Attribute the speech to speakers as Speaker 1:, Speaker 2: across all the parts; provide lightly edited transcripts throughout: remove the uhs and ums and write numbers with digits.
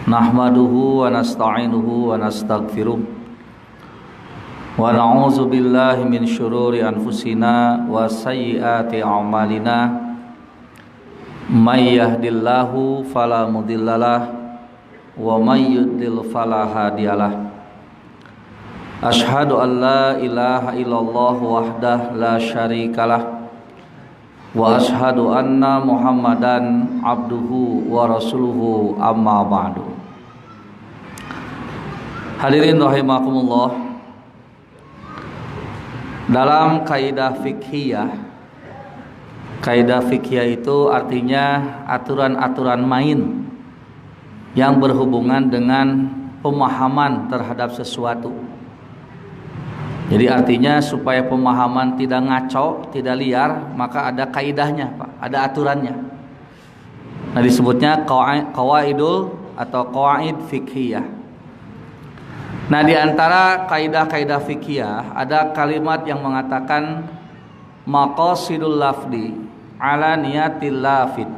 Speaker 1: Nahmaduhu wa nasta'inuhu wa nastaghfiruh wa na'udzu billahi min syururi anfusina wa sayyiati a'malina may yahdihillahu fala mudhillalah wa may yudlil fala hadiyalah. Asyhadu an la ilaha illallah wahdahu la syarikalah wa ashhadu anna Muhammadan abduhu wa rasuluhu amma ba'du. Hadirin rahimakumullah, dalam kaidah fiqhiyah itu artinya aturan-aturan main yang berhubungan dengan pemahaman terhadap sesuatu. Jadi artinya supaya pemahaman tidak ngaco, tidak liar, maka ada kaidahnya, Pak, ada aturannya. Nah, disebutnya qawaidul atau qawaid fiqhiyah. Nah, di antara kaidah-kaidah fiqhiyah ada kalimat yang mengatakan maqasidul lafdi ala niyatil lafid.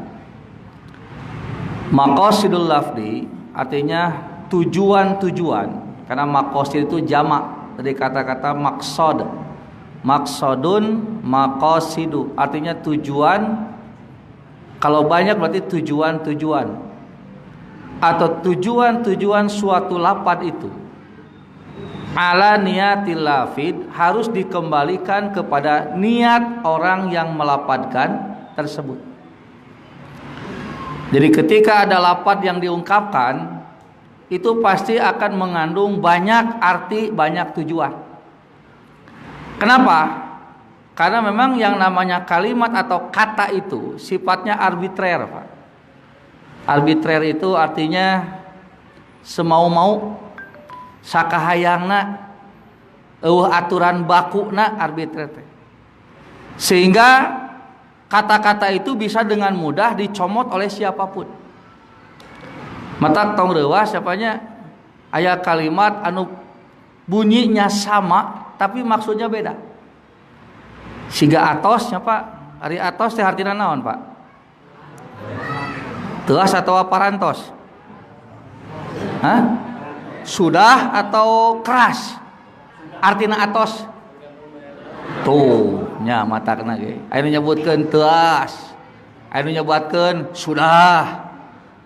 Speaker 1: Maqasidul lafdi artinya tujuan-tujuan, karena maqasid itu jamak dari kata-kata maksud. Maksudun, maqasidu artinya tujuan. Kalau banyak berarti tujuan-tujuan atau tujuan-tujuan suatu lafaz itu ala niyatil lafid harus dikembalikan kepada niat orang yang melafadzkan tersebut. Jadi ketika ada lafaz yang diungkapkan, itu pasti akan mengandung banyak arti, banyak tujuan. Kenapa? Karena memang yang namanya kalimat atau kata itu sifatnya arbitrer, Pak. Arbitrer itu artinya semau-mau, sakahayangna, aturan bakuna, arbitrer. Sehingga kata-kata itu bisa dengan mudah dicomot oleh siapapun. Mata tong rewa siapanya aya kalimat anu bunyinya sama tapi maksudnya beda. Siga atos nya, Pak. Ari atos teh artina naon, Pak? Teas atau parantos? Hah? Sudah atau keras? Artina atos. Tuh, nya matakna ge. Anu nyebutkeun teas. Anu nyebutkeun sudah.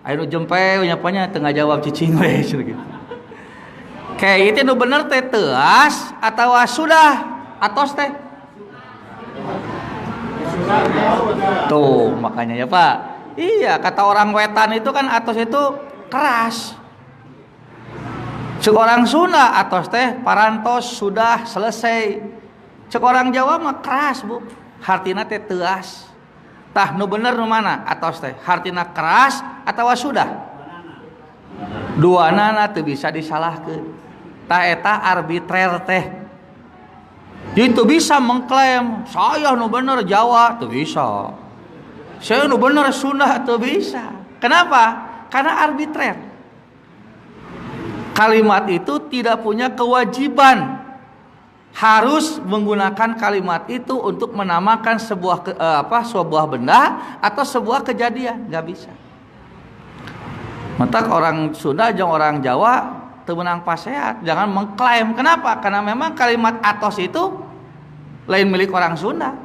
Speaker 1: Ayo jempe nyapanya tengah jawab cicing we gitu. Kayak itu nu bener teh teas atau sudah atos teh? Tuh makanya ya, Pak. Iya, kata orang wetan itu kan atos itu keras. Cek orang Sunda atos teh parantos sudah selesai. Cek orang Jawa mah keras, Bu. Hartina teh teas. Tah nu bener nu mana atos teh? Hartina keras atau sudah? Duanana teu bisa disalahkeun. Tah eta arbitrer teh. Jadi teu bisa mengklaim saya nu bener Jawa, teu bisa. Saya nu bener Sunda, teu bisa. Kenapa? Karena arbitrer. Kalimat itu tidak punya kewajiban harus menggunakan kalimat itu untuk menamakan sebuah benda atau sebuah kejadian, nggak bisa. Mentak orang Sunda jeung orang Jawa teu meunang pasehat, jangan mengklaim. Kenapa? Karena memang kalimat atos itu lain milik orang Sunda,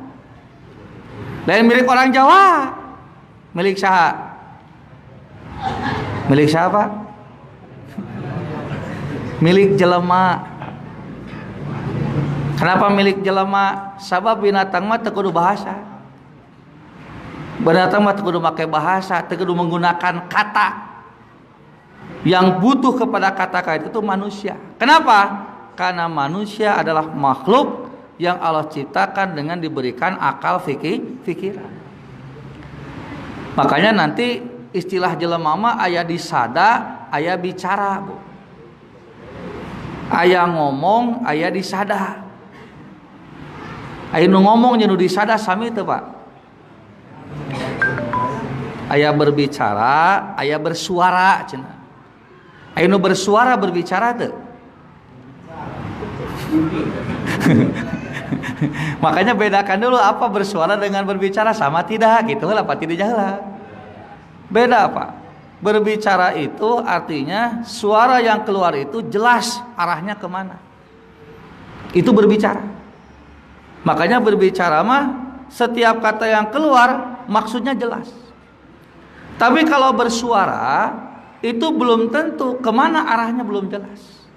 Speaker 1: lain milik orang Jawa. Milik saha? Milik siapa? Milik jelema. Kenapa milik jelema? Sabab binatang mah teu kudu bahasa. Binatang mah teu kudu make bahasa, teu kudu menggunakan kata. Yang butuh kepada kata-kata itu manusia. Kenapa? Karena manusia adalah makhluk yang Allah ciptakan dengan diberikan akal pikiran. Makanya nanti istilah jelema mah aya disada, aya bicara, Bu. Aya ngomong, aya disada. Aya nu ngomong jeung nu disada sami teu, Pak? Aya berbicara, aya bersuara cenah. Aya nu bersuara berbicara teu? Makanya bedakan dulu apa bersuara dengan berbicara, sama tidak gitu lah, Pak, tidak jalan. Beda, Pak. Berbicara itu artinya suara yang keluar itu jelas arahnya kemana. Itu berbicara. Makanya berbicara mah setiap kata yang keluar maksudnya jelas. Tapi kalau bersuara itu belum tentu kemana arahnya, belum jelas.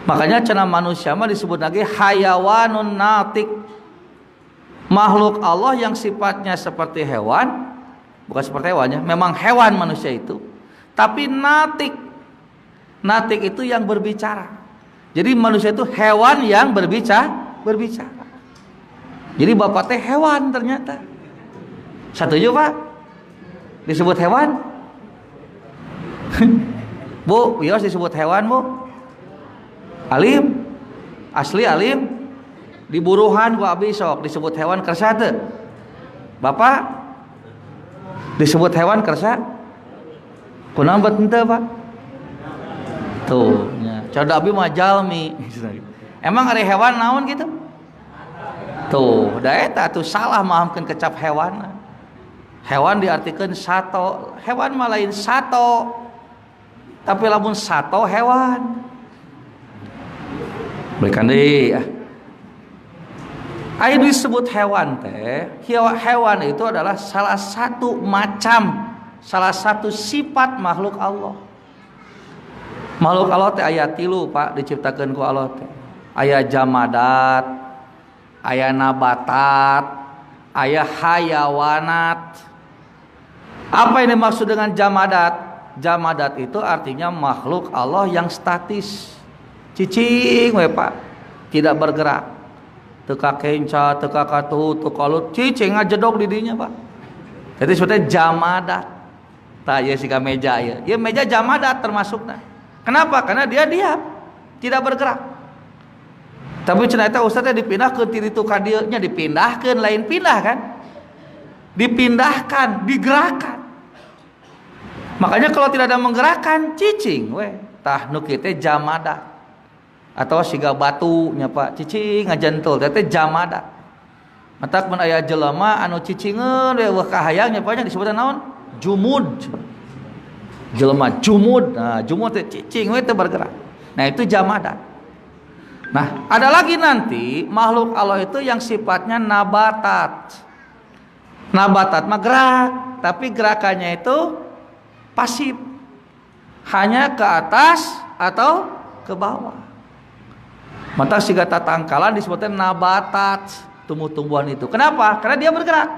Speaker 1: Makanya cenah manusia mah disebut lagi hayawanun natik. Makhluk Allah yang sifatnya seperti hewan. Bukan seperti hewannya, memang hewan manusia itu. Tapi natik. Natik itu yang berbicara. Jadi manusia itu hewan yang berbicara. Jadi bapak teh hewan ternyata. Setuju Pak? Disebut hewan? Bu, bios disebut hewan Bu. Alim? Asli alim? Di buruhan ku abdi sok disebut hewan kersa teu? Bapak? Disebut hewan kersa? Kunaon bet henteu Pak? Tuh, nya. Cada abdi mah jalmi. Emang ari hewan naon gitu? Tuh, da eta tuh salah mahamkeun kecap hewan. Hewan diartikeun sato. Hewan mah lain sato. Tapi lamun sato hewan. Berikan deui. Aya disebut hewan teh, hewan itu adalah salah satu macam, salah satu sifat makhluk Allah. Makhluk Allah teh aya 3 Pak diciptakeun ku Allah teh. Aya jamadat, aya nabatat, aya hayawanat. Apa yang dimaksud dengan jamadat? Jamadat itu artinya makhluk Allah yang statis. Cicing we Pak, tidak bergerak. Teka kenca, teka katu, teka lut, cicing ngajedog di dinya Pak. Jadi sebetulnya jamadat. Tah ieu siga meja ieu. Ieu meja jamadat termasukna. Kenapa? Karena dia diam, tidak bergerak. Tapi cenah eta ustaz teh dipindahkeun ti ditu ka dieu nya, dipindahkeun lain pindah kan? Dipindahkan, digerakkan. Makanya kalau tidak ada menggerakkan cicing we. Tah nu kieu teh jamadat. Atau siga batu nya Pak, cicing ngajentul teh jamadat. Matak mun aya jelema anu cicingeun we weuh kahayang nya Pak nya disebutna naon? Jumud. Jelema jumud. Nah, jumud teh cicing we teh bergerak. Nah, itu jamadat. Nah, ada lagi nanti makhluk Allah itu yang sifatnya nabatat. Nabatat mah gerak, tapi gerakannya itu pasif. Hanya ke atas atau ke bawah. Mata siga tatangkalan disebutkan nabatat, tumbuh-tumbuhan itu. Kenapa? Karena dia bergerak.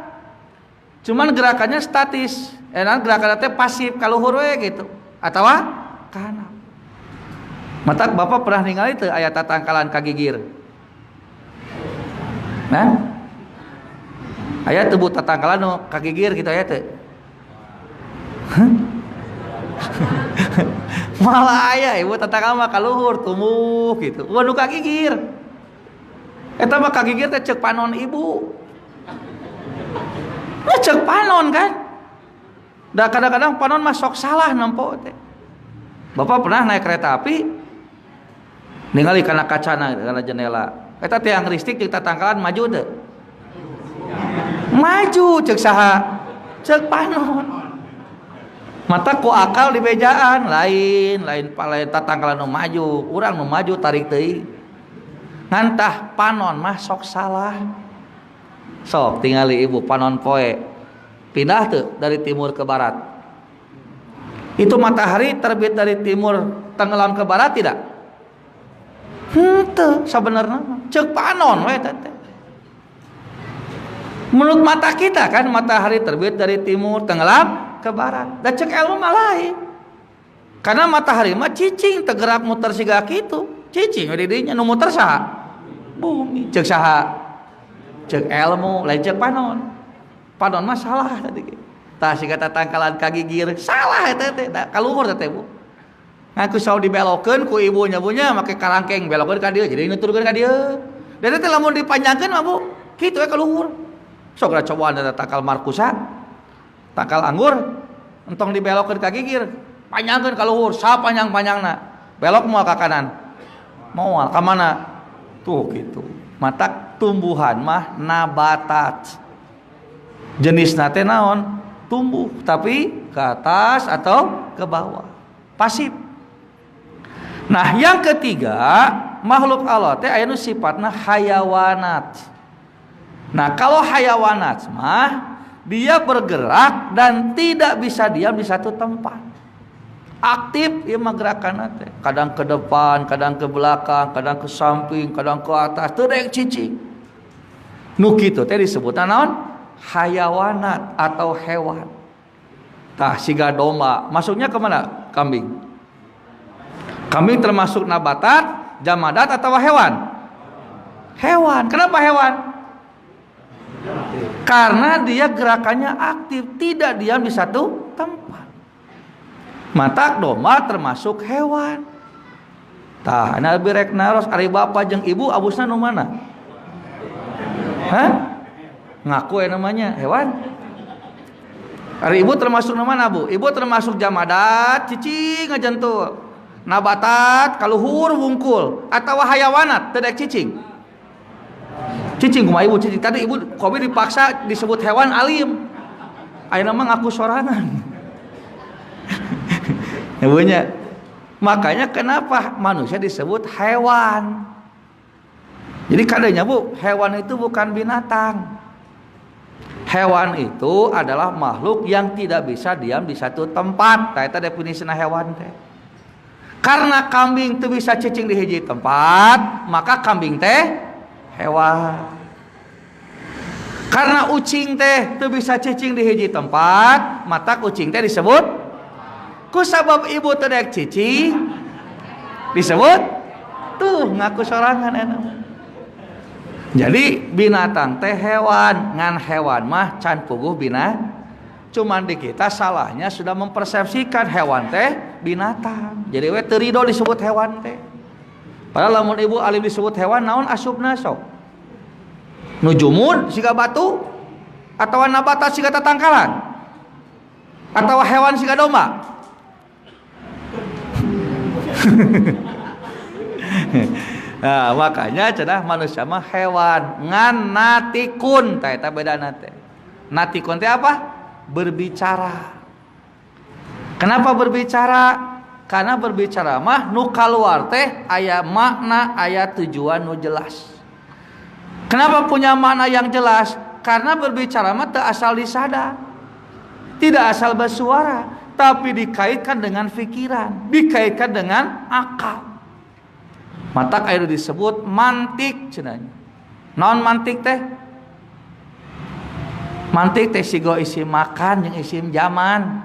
Speaker 1: Cuman gerakannya statis. Gerakannya teh pasif, kaluhur we gitu. Atau kana. Mata Bapak pernah ningali teu aya tatangkalan kagigir? Nah? Aya teu tatangkalan nu kagigir gitu aya teu? Malah aya ibu tatangkalan mah kaluhur tumbuh gitu. Waduh kagigir. Eta mah kagigir teh ceuk panon ibu. Nah, ceuk panon kan. Da kadang-kadang panon mah sok salah nempo teh. Bapak pernah naik kereta api ningali kana kacana kana jendela. Eta tiang listrik jeung tatangkalan maju teu? Maju ceuk saha? Ceuk panon. Mata ku akal di bejaan lain tatangkalan nu maju, urang nu maju tarik teuing. Ngantah panon mah sok salah. Sok tingali ibu panon poe. Pindah tuh dari timur ke barat. Itu matahari terbit dari timur tenggelam ke barat tidak? Henteu sabenerna ceuk panon we teh. Menurut mata kita kan matahari terbit dari timur tenggelam ke barat. Da cek ilmu mah lain. Karena matahari mah cicing tegerak muter siga kitu. Cicing di dinya nu muter saha? Bumi. Cek saha? Cek ilmu lain cek panon. Panon mah salah tadi. Tah siga tatangkalan kagigir salah eta teh. Kaluhur teh Bu. Ngaku saw dibelokeun ku ibunya make karangkeng belokeun ka dieu jadi nuturkeun ka dieu. Da teh lamun dipanjangkeun mah Bu, kitu we kaluhur. Sok da cobaan eta takal markusa. Takal anggur entong dibelokkeun ka gigir panjangkeun ka luhur sapanjang-panjangna belok moal ka kanan moal ka mana tuh gitu. Matak tumbuhan mah nabatat jenisna teh naon tumbuh tapi ke atas atau ke bawah. Pasif. Nah, yang ketiga, makhluk Allah teh aya nu sifatna hayawanat. Nah, kalau hayawanat mah dia bergerak dan tidak bisa diam di satu tempat. Aktif ieu mah gerakanna teh. Kadang ke depan, kadang ke belakang, kadang ke samping, kadang ke atas, teu daek cicing. Nu kitu teh disebutna naon? Hayawanat atau hewan. Tah siga domba, masuknya ke mana? Kambing. Kambing termasuk nabatat, jamadat atau hewan? Hewan. Kenapa hewan? Karena dia gerakannya aktif, tidak diam di satu tempat. Mata domba termasuk hewan. Tah, ana birek naros ari bapa jeung ibu abusna nu mana? Hah? Ngaku namanya hewan. Ari ibu termasuk mana, Bu? Ibu termasuk jamadat, cicing ajan tuh. Nabatat, kaluhur wungkul, atawa hayawanat, teu daek cicing. Cicing kumaha ibu cicing? Tadi ibu kobi dipaksa disebut hewan alim. Ayeuna mah ngaku sorangan. Ibunya. Makanya kenapa manusia disebut hewan? Jadi kadanya, Bu, hewan itu bukan binatang. Hewan itu adalah makhluk yang tidak bisa diam di satu tempat. Eta definisina hewan teh. Karena kambing teu bisa cicing di hiji tempat, maka kambing teh hewan. Karena ucing teh teu bisa cicing di hiji tempat, maka ucing teh disebut ku sabab ibu teu daek cicing disebut tuh ngaku sorangan enak. Jadi binatang teh hewan, ngan hewan mah can puguh binatang. Cuman di kita salahnya sudah mempersepsikan hewan teh binatang. Jadi we teu ridho disebut hewan teh. Padahal lamun ibu alim disebut hewan naon asupna sok? Nujumud siga batu atawa nabatat siga tatangkalan? Atawa hewan siga domba? Nah, makanya cenah manusia mah hewan ngan natikun tah eta bedana teh. Natikun teh apa? Berbicara. Kenapa berbicara? Karena berbicara mah nu kaluar teh aya makna, aya tujuan nu jelas. Kenapa punya makna yang jelas? Karena berbicara mah teu asal disada. Tidak asal bersuara, tapi dikaitkan dengan pikiran, dikaitkan dengan akal. Matak aya disebut mantik cenanya. Naon mantik teh? Mantik teh sigo isim makan jeung isim zaman.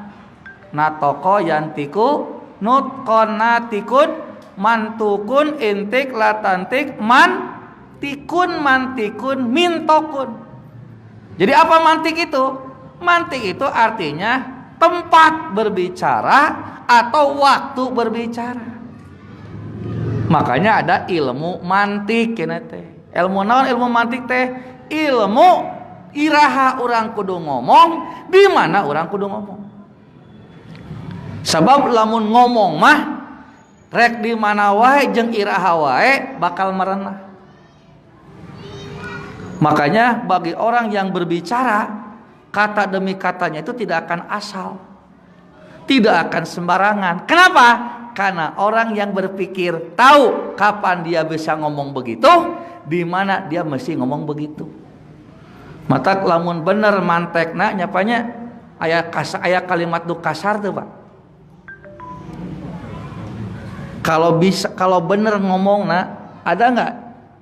Speaker 1: Natoko yantiku nutkon natikun mantukun intik latantik mantikun mantikun mintokun. Jadi apa mantik itu? Mantik itu artinya tempat berbicara atau waktu berbicara. Makanya ada ilmu mantik kena teh. Ilmu naon ilmu mantik teh? Ilmu iraha orang kudu ngomong di mana orang kudu ngomong. Sebab lamun ngomong mah rek di mana wae jeung iraha wae bakal merenah. Makanya bagi orang yang berbicara, kata demi katanya itu tidak akan asal. Tidak akan sembarangan. Kenapa? Karena orang yang berpikir tahu kapan dia bisa ngomong begitu, di mana dia mesti ngomong begitu. Mata lamun bener mantekna nyapanya aya kalimat nu kasar tuh, Pak. Kalau bener ngomongna ada nggak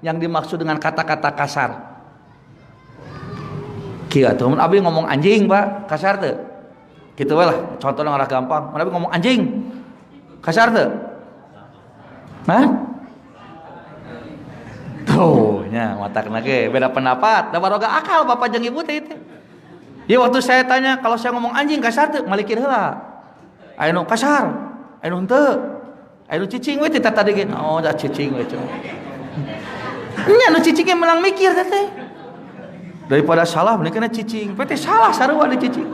Speaker 1: yang dimaksud dengan kata-kata kasar? Kieu atuh mun abdi ngomong anjing, Pak, kasar teu? Kitu we lah, contohna ngarah gampang. Mun abdi ngomong anjing kasar tuh? Hah? Tuh, nya matakna ge beda pendapat. Da baroga akal bapak jeung ibu teh itu. Ya waktu saya tanya kalau saya ngomong anjing kasar tuh, malikir heula. Aya nu kasar, aya nu henteu. Aya nu cicing we teh tadi ge. Oh, da cicing we cenah. Nya nu cicing ge melang mikir teh. Daripada salah mending kana cicing. Teh salah sarua di cicing.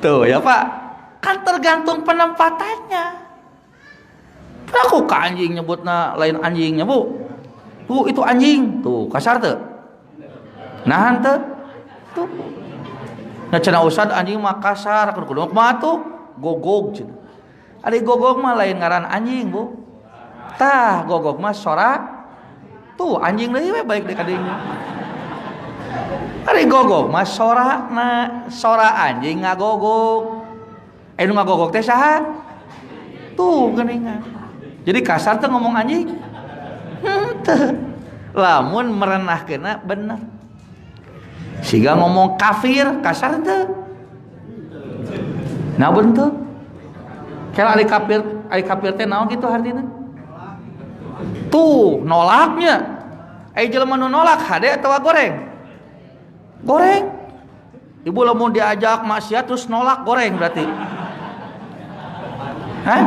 Speaker 1: Tuh ya, Pak. Kan tergantung penempatannya. Aku ke anjing nyebutna lain anjingnya, Bu. Bu, itu anjing. Tuh, kasar tuh. Nahan tuh. Tuh. Nah cenah Ustad anjing mah kasar, kudu kumaha tuh? Gogog cenah. Ari gogog mah lain ngaran anjing, Bu. Tah, gogog mah sora. Tuh anjing deui we balik deui ka dieu. Ari gogog mah sora anjing ngagogog. Nu ngagogog teh saha? Tuh geuningan. Jadi kasar tuh ngomong anjing. Teu. Lamun merenahkeunna bener. Siga ngomong kafir kasar teu. Nah bentuk. Kalau ari kafir teh naon gitu artinya? Tuh nolaknya. Jelema nu nolak hade atawa goreng? Goreng. Ibu lamun diajak maksiat terus nolak goreng berarti. Hah?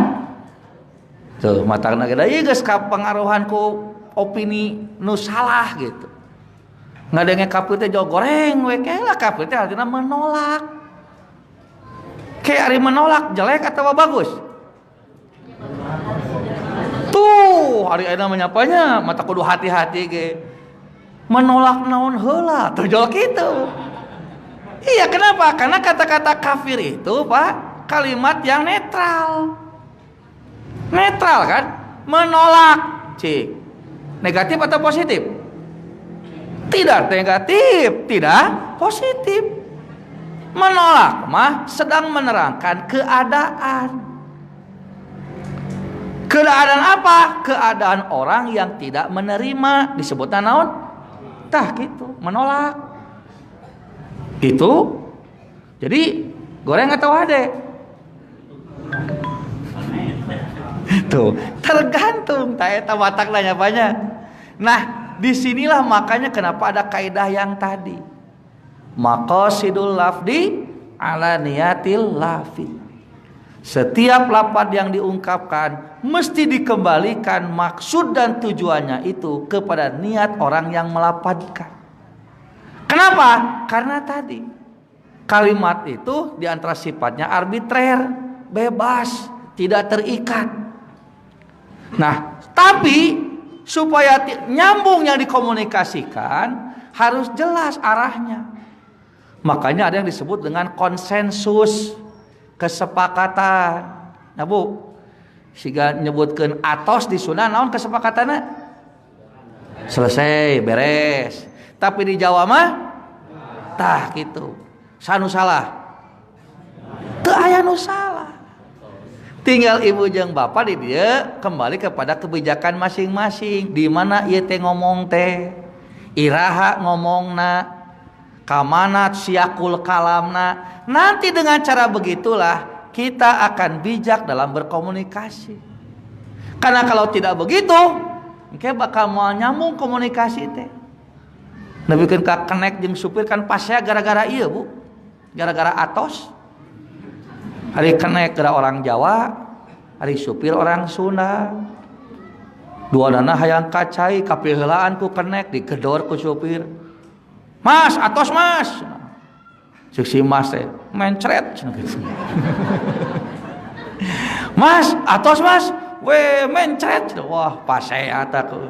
Speaker 1: Tuh matangna geus ieu geus kapengaruhan ku opini nu salah gitu. Ngadenge kafir teh jauh goreng we lah kafir teh artinya menolak. Kayak ari menolak jelek atau bagus? Tuh, hari ayeuna menyapanya mata kudu hati-hati ge. Menolak naon heula, tuh jol kitu. Iya, kenapa? Karena kata-kata kafir itu, Pak, kalimat yang netral. Netral kan? Menolak, cik. Negatif atau positif? Tidak negatif, tidak positif. Menolak mah sedang menerangkan keadaan. Keadaan apa? Keadaan orang yang tidak menerima, disebutnya naon? Tah gitu, menolak. Gitu. Jadi goreng atau ade? Tuh, tergantung ta eta watak nanya banyak. Nah, disinilah makanya kenapa ada kaidah yang tadi. Maqasidul lafdi ala niyatil lafid. Setiap lafaz yang diungkapkan mesti dikembalikan maksud dan tujuannya itu kepada niat orang yang melafadzkan. Kenapa? Karena tadi kalimat itu diantara sifatnya arbitrer, bebas, tidak terikat. Nah, tapi supaya nyambung yang dikomunikasikan harus jelas arahnya. Makanya ada yang disebut dengan konsensus, kesepakatan. Nah Bu, siga nyebutkeun atos di Sunda naon kesepakatanna? Selesai, beres. Tapi di Jawa mah tah gitu. Sanu salah. Teu aya nu salah. Tinggal ibu jeung bapak di dieu kembali kepada kebijakan masing-masing. Di mana ieu teh ngomong teh? Iraha ngomongna, kamanat siakul kalamna. Nanti dengan cara begitulah kita akan bijak dalam berkomunikasi. Karena kalau tidak begitu, engke bakal moal nyambung komunikasi teh. Nebikeun ka kenek jeung supir kan pasnya gara-gara ieu, Bu. Gara-gara atos. Hari kenek gara orang Jawa, hari supir orang Sunda. Duanana hayang kacai kapiheulaan ku kenek digedor ku supir. Mas, atos mas. Cek si mas teh mencret. Mas, atos mas. We mencret. Wah, pasea eta ku.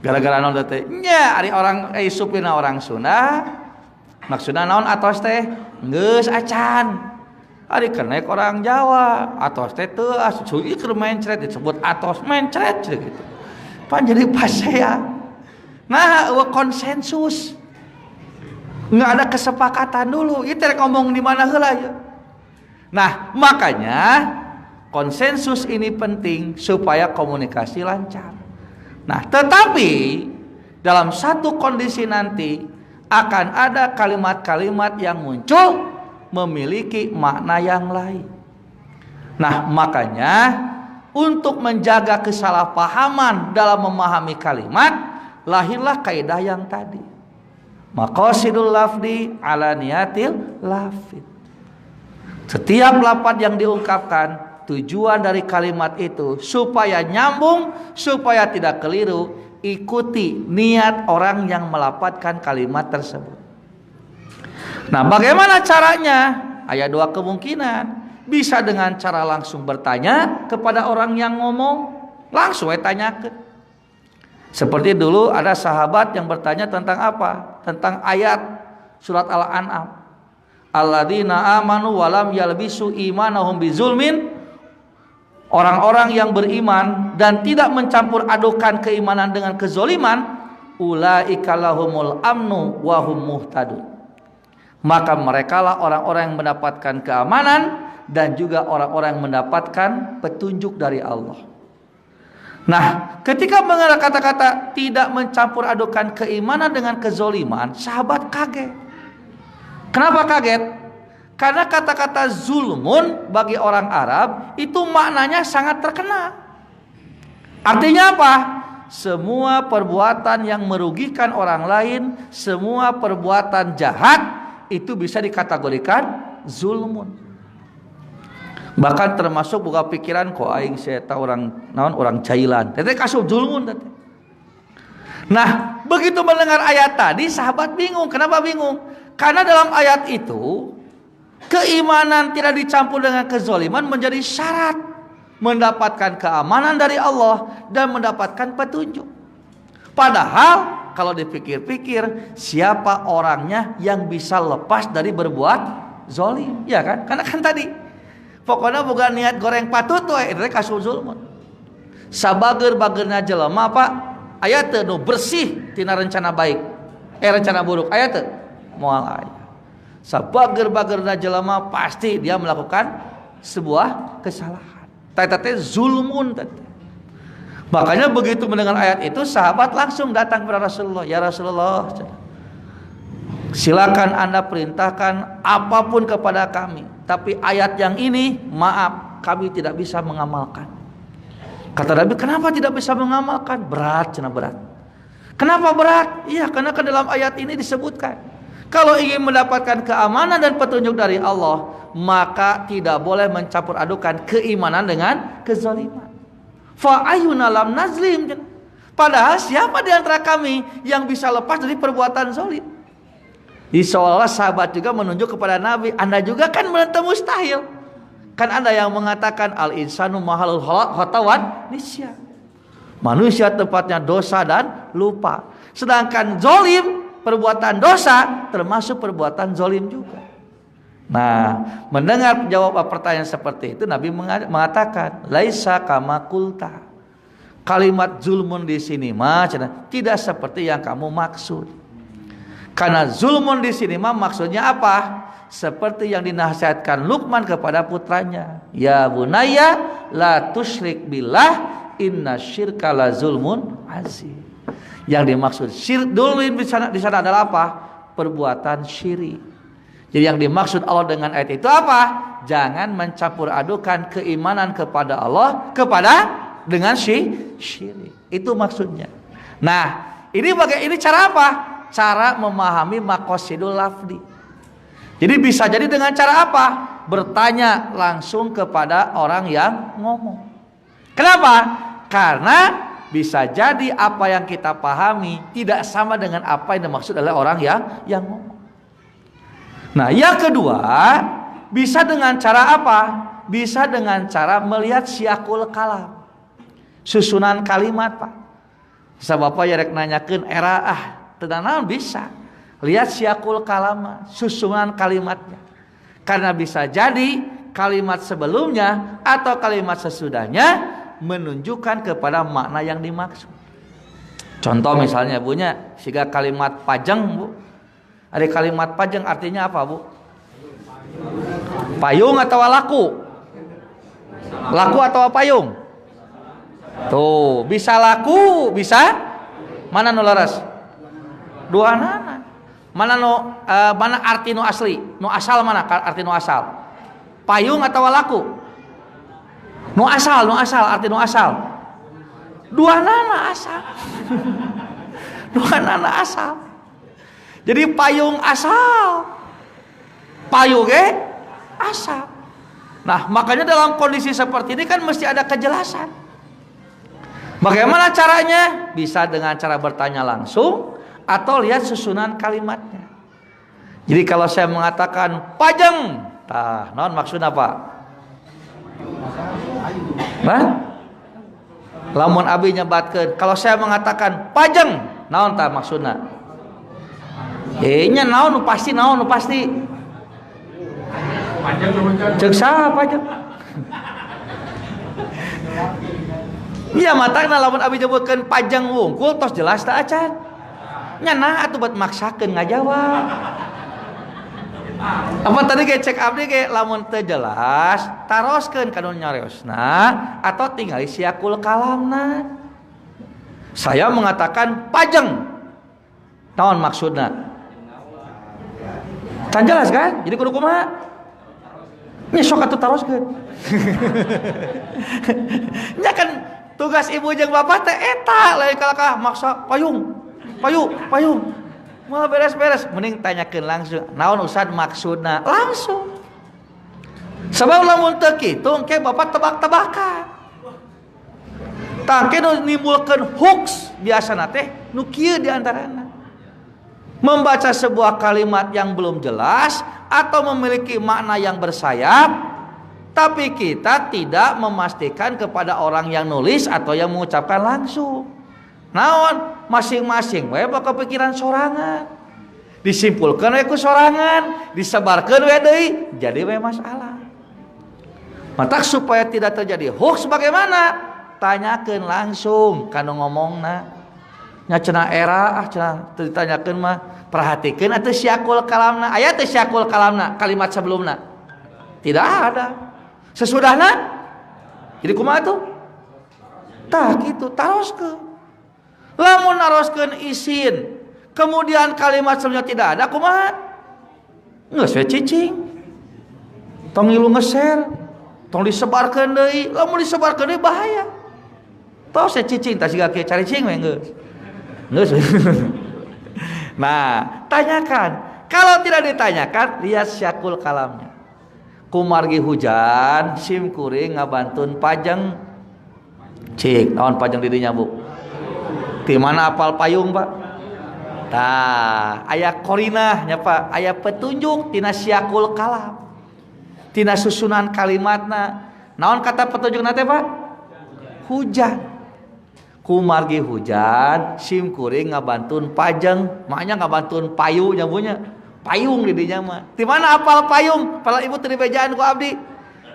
Speaker 1: Gara-gara naon teh? Nya, ari orang supirna orang Sunda. Maksudna naon atos teh? Geus acan. Ari kenek orang Jawa, atos teh teu asuci keur mencret disebut atos mencret gitu. Pan jadi pasea. Nah, konsensus. Nggak ada kesepakatan dulu. Itu ngomong di mana heula ya. Nah, makanya konsensus ini penting supaya komunikasi lancar. Nah, tetapi dalam satu kondisi nanti akan ada kalimat-kalimat yang muncul memiliki makna yang lain. Nah, makanya untuk menjaga kesalahpahaman dalam memahami kalimat, lahirlah kaidah yang tadi. Maqasidul lafdi ala niyatil lafid. Setiap lafaz yang diungkapkan, tujuan dari kalimat itu supaya nyambung, supaya tidak keliru, ikuti niat orang yang melafadzkan kalimat tersebut. Nah, bagaimana caranya? Ada dua kemungkinan. Bisa dengan cara langsung bertanya kepada orang yang ngomong, langsung tanyakan. Seperti dulu ada sahabat yang bertanya tentang apa? Tentang ayat surat Al-An'am. alladzina amanu walam yalbisu imanahum bizulmin, orang-orang yang beriman dan tidak mencampur adukan keimanan dengan kezoliman, ulaika lahumul amnu wa hum muhtadun, maka merekalah orang-orang yang mendapatkan keamanan dan juga orang-orang yang mendapatkan petunjuk dari Allah. Nah, ketika mengenal kata-kata tidak mencampur adukan keimanan dengan kezoliman, sahabat kaget. Kenapa kaget? Karena kata-kata zulmun bagi orang Arab itu maknanya sangat terkenal. Artinya apa? Semua perbuatan yang merugikan orang lain, semua perbuatan jahat itu bisa dikategorikan zulmun. Bahkan termasuk buka pikiran kok aing saya tahu orang jailan. Tete kasih zulmun tete. Nah, begitu mendengar ayat tadi sahabat bingung. Kenapa bingung? Karena dalam ayat itu keimanan tidak dicampur dengan kezaliman menjadi syarat mendapatkan keamanan dari Allah dan mendapatkan petunjuk. Padahal kalau dipikir-pikir, siapa orangnya yang bisa lepas dari berbuat zalim? Ya kan? Karena kan tadi pokoknya bukan niat goreng patut we itu kasus zulmun. Sabager-bagerna jelema Pak, aya teu nu bersih tina rencana baik. Rencana buruk aya teu? Moal aya. Sabager-bagerna jelema pasti dia melakukan sebuah kesalahan. Tete zulmun tete. Makanya begitu mendengar ayat itu sahabat langsung datang kepada Rasulullah. Ya Rasulullah, silakan Anda perintahkan apapun kepada kami, tapi ayat yang ini maaf kami tidak bisa mengamalkan. Kata Nabi, kenapa tidak bisa mengamalkan? Berat, cenah berat. Kenapa berat? Iya, karena ke dalam ayat ini disebutkan kalau ingin mendapatkan keamanan dan petunjuk dari Allah, maka tidak boleh mencampur adukan keimanan dengan kezaliman. Fa ayyuna lam nazlim. Padahal siapa di antara kami yang bisa lepas dari perbuatan zalim? Seolah-olah sahabat juga menunjuk kepada Nabi, Anda juga kan menentang mustahil. Kan Anda yang mengatakan al insanu mahalul khatawan nisya. Manusia tempatnya dosa dan lupa. Sedangkan zalim, perbuatan dosa termasuk perbuatan zalim juga. Nah, mendengar jawab pertanyaan seperti itu, Nabi mengatakan, laisa kama kulta. Kalimat zulmun di sini mah tidak seperti yang kamu maksud. Karena zulmun di sini mah maksudnya apa? Seperti yang dinasihatkan Luqman kepada putranya, ya bunayya la tusyrik billah inna syirka la zulmun azim. Yang dimaksud syirik dulu di sana adalah apa? Perbuatan syirik. Jadi yang dimaksud Allah dengan ayat itu apa? Jangan mencampur adukan keimanan kepada Allah dengan syirik. Itu maksudnya. Nah, ini cara apa? Cara memahami maqasidul lafzi. Jadi bisa jadi dengan cara apa? Bertanya langsung kepada orang yang ngomong. Kenapa? Karena bisa jadi apa yang kita pahami tidak sama dengan apa yang dimaksud oleh orang yang ngomong. Nah, yang kedua, bisa dengan cara apa? Bisa dengan cara melihat siakul kalam. Susunan kalimat, Pak. Bisa Bapak ya rek nanyakeun era tenang bisa. Lihat siakul kalam, susunan kalimatnya. Karena bisa jadi kalimat sebelumnya atau kalimat sesudahnya menunjukkan kepada makna yang dimaksud. Contoh misalnya punya siga kalimat pajeng, Bu. Ada kalimat pajeng artinya apa, Bu? Payung atau laku? Laku atau payung? Tuh, bisa laku, bisa mana nu laras? Dua nana. Mana arti nu asli? Nu asal mana arti nu asal? Payung atau laku? Nu asal, arti nu asal. Dua nana asal. Dua nana asal. Jadi payung asal. Payung asal. Nah, makanya dalam kondisi seperti ini kan mesti ada kejelasan. Bagaimana caranya? Bisa dengan cara bertanya langsung atau lihat susunan kalimatnya. Jadi kalau saya mengatakan pajeng, naon maksudnya apa? Lamun abi nyebatkeun, kalau saya mengatakan pajeng, naon tah maksudna? Nya naon nu pasti. Cek saha pajang? Iya matangna lamun abi nyebutkeun pajang wungkul tos jelas teh acan. Nya nah atuh buat maksakeun ngajawab. Apa tadi ge cek abdi ge lamun teu jelas taroskeun kana nyariosna atau tinggali siakul kalamna. Saya mengatakan pajang. Naon maksudna? Tan jelas kan? Jadi kudu kumaha? Nya sok atuh taroskeun. Nya kan tugas ibu jeung bapak teh eta lain kalakah maksa payung. Malah beres-beres mending tanyakeun langsung. Naon Ustad maksudna? Langsung. Sabab lamun teu kitu engke bapak tebak-tebakan. Tangke nu nimbulkeun hoax biasana teh nu kieu di antarana. Membaca sebuah kalimat yang belum jelas atau memiliki makna yang bersayap, tapi kita tidak memastikan kepada orang yang nulis atau yang mengucapkan langsung. Naon masing-masing we bakal pikiran sorangan. Disimpulkeun we ku sorangan, disebarkeun we deui, jadi we masalah. Mata supaya tidak terjadi hoax bagaimana? Tanyakeun langsung kana ngomongna. Nya cenah era cenah ditanyakeun mah perhatikeun atuh siakul kalamna. Aya teh siakul kalamna kalimat sebelumna? Tidak ada. Sesudahna? Jadi kumaha tuh? Tah kitu taroskeun. Lamun naroskeun isin, kemudian kalimat sebelumnya tidak ada, kumaha? Geus we cicing. Tong ngilu nge-share, tong disebarkeun deui. Lamun disebarkeun deui bahaya. Tos we cicing, tah siga kieu cari cing we geus. Geus. Nah, tanyakan. Kalau tidak ditanyakan, lihat syakul kalamnya. Kumargi hujan, sim kuring ngabantun pajang. Cik, naon pajang di dinya, Bu? Di mana apal payung, Pak? Tah, aya korinah nya, Pak. Aya petunjuk tina syakul kalam. Tina susunan kalimatna. Naon kata petunjukna teh, Pak? Hujan. Kumargi hujan, sim kuring ngabantun pajang, maknya ngabantun payu nya punya. Payung di dinya mah. Di mana apal payung? Pala ibu teu dibejaan ku abdi.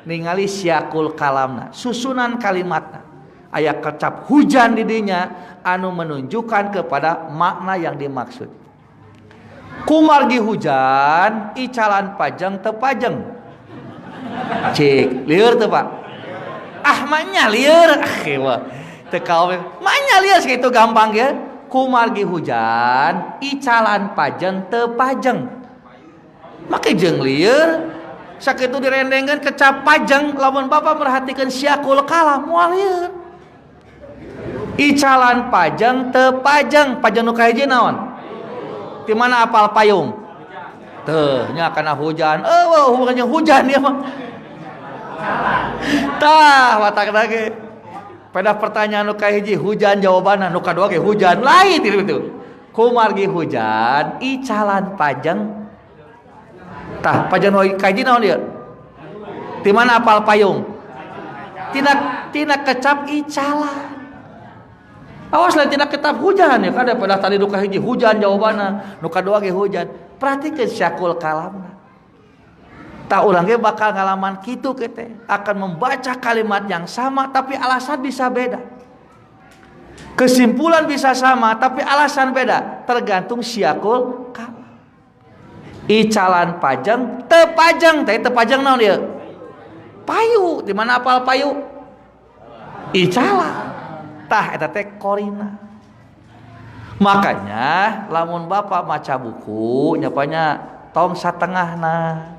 Speaker 1: Ningali syakul kalamna, susunan kalimatna. Aya kecap hujan di dinya anu menunjukkan kepada makna yang dimaksud. Kumargi hujan, icalan pajang teu pajang. Cik, lieur teu Pak? Ah maknya lieur. Teu kawe. Maknya lieur sakitu gampang ya. Kumargi hujan, icalan pajang teu pajang. Make jeung lieur sakitu direndengkeun kecap pajang lamun Bapak merhatikeun syakul kalam moal lieur. Icalan pajang teu pajang, pajang nu kahiji naon? Di mana apal payung? Teu nya kana hujan. Hubungannya hujan dia mah. Tah watakna ge. Pada pertanyaan nu kahiji hujan jawabanna, nu kadua ge hujan lain itu. Kumargi hujan, icalan pajang. Tah pajang nu kahiji naon dia? Di mana apal payung? Tina kecap icalan. Awas lain tina kitab hujan ya kada pada tadi nu kahiji hujan jawabanna, nu kadua ge hujan. Perhatikeun syakul kalamna. Tak urang ge bakal ngalaman kitu kete, akan membaca kalimat yang sama tapi alasan bisa beda. Kesimpulan bisa sama tapi alasan beda, tergantung syakul kalam. Icalan pajang teu pajang, teu pajang naon ieu? Payu, di mana apal payu? Icalan. Tah eta teh korina. Makanya lamun Bapak maca buku nyapanya tong satengahna.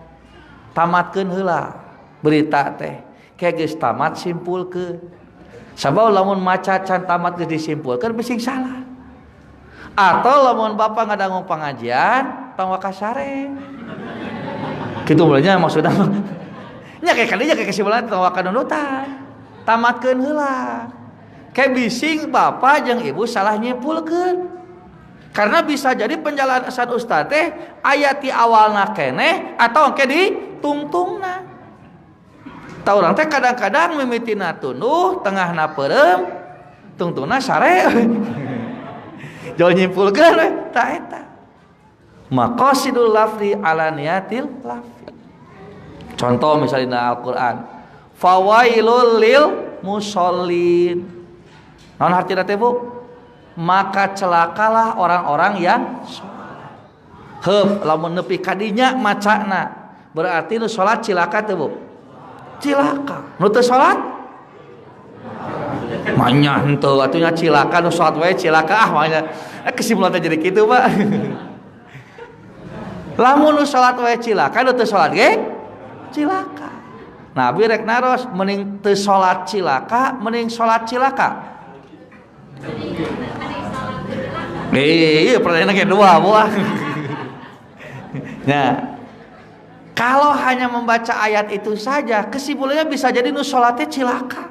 Speaker 1: Tamatkeun heula berita teh. Kayak geus tamat simpulkeun. Sabab lamun maca can tamat geus disimpulkeun bising salah. Atau lamun Bapak ngadangu pengajian tong wakasare. Kitu mulanya maksudna. Nya kayak kadinya kayak kesimpulan tong wakanunutan. Tamatkeun heula. Kayak bising bapak jeung ibu salah nyimpulkeun. Karena bisa jadi penjelasan ustaz teh aya ti awalna keneh atau engke di tungtungna. Tah urang teh kadang-kadang mimitina tunduh, tengahna peureum, tungtungna sare. Jauh nyimpulkeun we tah eta. Maqasidul lafzi ala niyatil lafzi. Contoh misalnya Al-Qur'an, fawailul lil musallin. Naon artina teh Bu? Maka celakalah orang-orang yang salat. Heup lamun nepi kadinya macana, berarti nu salat cilaka teh Bu? Cilaka. Nu teu salat manya henteu atunya cilaka, nu salat wae cilaka manya. Kesimpulan teh jadi kitu, Pak. Lamun nu salat wae cilaka, nu teu salat ge cilaka. Nabi rek naros mending teu salat cilaka, mending salat cilaka. Iya pertanyaannya kayak dua buah. Nah, kalau hanya membaca ayat itu saja, kesimpulannya bisa jadi nu salatnya cilaka.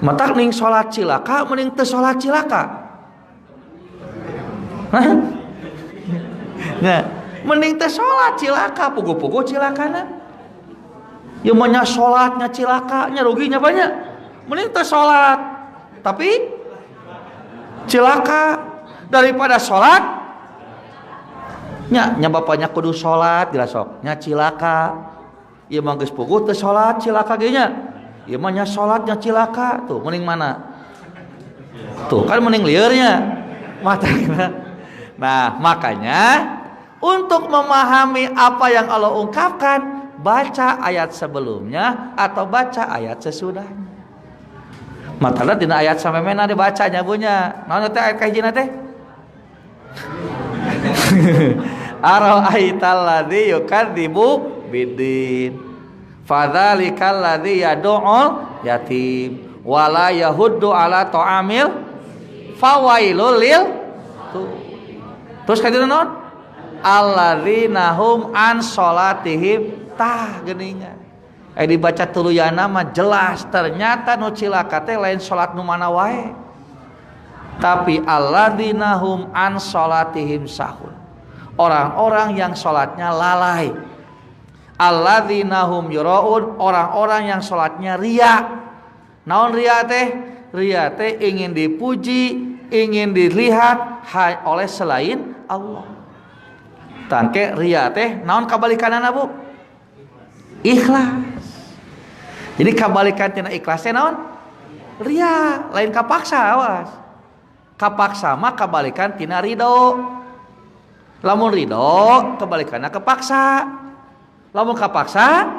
Speaker 1: Matak ning salat cilaka, mending teu salat cilaka. Nah, mending teu salat cilaka, pugu-pugu cilakana. Ya manya salatnya cilaka, nya ruginya banyak. Mending teu salat tapi cilaka daripada salat nya bapaknya kudu salat geus sok nya cilaka. Ieu mah geus puguh teu salat cilaka ge nya. Ieu mah nya salat nya cilaka. Tuh mending mana? Tuh kan mending liurnya. Nah, makanya untuk memahami apa yang Allah ungkapkan, baca ayat sebelumnya atau baca ayat sesudahnya. Matana dina ayat sampai mana dibacanya punya. Naon teh ayat kahijina teh? Ara'aital ladzi yukadzibu biddin. Fadzalikal ladzi yad'ul yatim wala yahuddu ala ta'amil fawailul lil. Terus kadina naon? Alladzina hum an sholatihim tah geuningan. Dibaca tuluyana mah jelas ternyata nu cilaka teh lain salat nu mana wae. Tapi alladzina hum an sholatihim sahun. Orang-orang yang salatnya lalai. Alladzina hum yuraun, orang-orang yang salatnya riya. Naon riya teh? Riya teh ingin dipuji, ingin dilihat oleh selain Allah. Tangke riya teh naon kabalikanana Bu? Ikhlas. Jadi kabalikan tina ikhlas teh naon? Ria, lain kapaksa, awas. Kapaksa mah kabalikan tina ridho. Lamun ridho kabalikanna kepaksa. Lamun kapaksa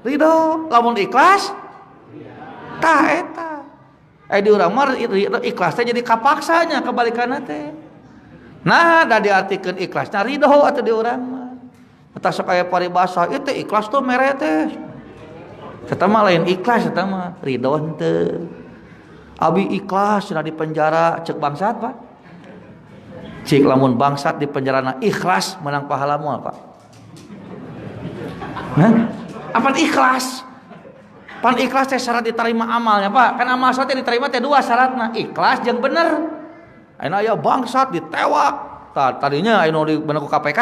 Speaker 1: ridho, lamun ikhlas tah eta. Di urang mah ikhlas teh jadi kapaksanya kabalikanna teh. Nah, da diartikeun ikhlasna ridho atuh di urang mah. Eta sok aya paribasa, ieu teh ikhlas tuh mere teh. Eta mah lain ikhlas, eta mah ridho henteu. Abi ikhlas cenah di penjara cek bangsat, Pak. Cik lamun bangsat di penjarana ikhlas menang pahala moal, Pak. Hah? Apa ikhlas? Pan ikhlas teh syarat diterima amalnya, Pak. Kan amal teh diterima teh dua syaratna, ikhlas jeung bener. Ayeuna aya bangsat ditewak. Tadinya anu di bener ku KPK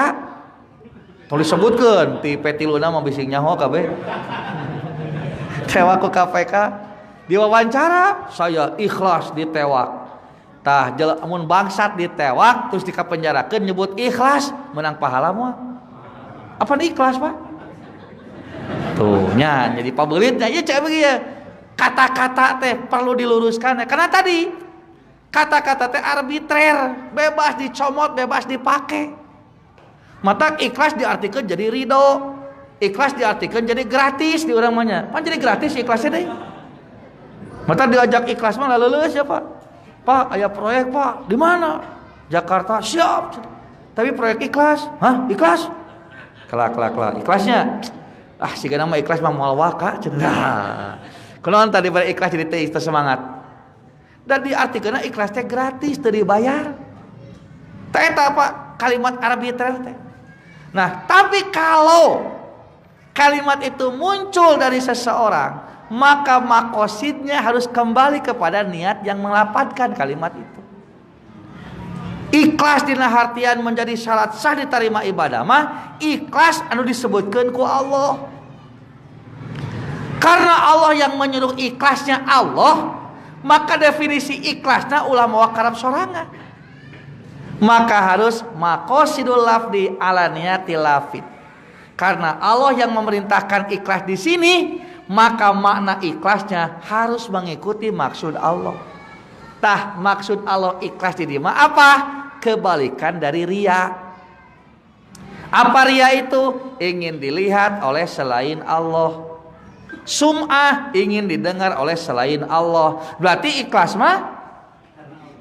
Speaker 1: tulis sebutkeun ti petiluna mah bising nyaho kabeh. Tewak ku KPK diwawancara saya ikhlas ditewak. Tah mun bangsat ditewak terus dikapenjarakeun nyebut ikhlas menang pahala moal. Apa ikhlas, Pak? Tuh nya jadi pabeulit nya ieu cek begitu ya. Kata-kata teh perlu diluruskan karena tadi kata-kata teh arbitrer, bebas dicomot, bebas dipake. Mata ikhlas diartikan jadi ridho, ikhlas diartikan jadi gratis di orang manya. Pan jadi gratis ikhlasnya deh. Mata diajak ikhlas mah leuleus ya Pak. Pak, aya proyek Pak, di mana? Jakarta, siap. Tapi proyek ikhlas, hah? Ikhlas? Kelak. Ikhlasnya, siga nama ikhlas mah moal waka. Kunaon tadi pada ikhlas jadi teh semangat. Dan diartikeunna ikhlas teh gratis, teu dibayar. Teh eta Pak, kalimat arbitrer teh. Nah, tapi kalau kalimat itu muncul dari seseorang, maka makosidnya harus kembali kepada niat yang melapatkan kalimat itu. Ikhlas dina hartian menjadi syarat sah diterima ibadah mah ikhlas anu disebutkeun ku Allah. Karena Allah yang menyuruh ikhlasnya Allah, maka definisi ikhlasna ulama wakarab sorangan. Maka harus makosidul lafdi ala niyatil lafid. Karena Allah yang memerintahkan ikhlas di sini, maka makna ikhlasnya harus mengikuti maksud Allah. Tah maksud Allah ikhlas di mana? Apa? Kebalikan dari riya. Apa riya itu? Ingin dilihat oleh selain Allah. Sum'ah, ingin didengar oleh selain Allah. Berarti ikhlas mah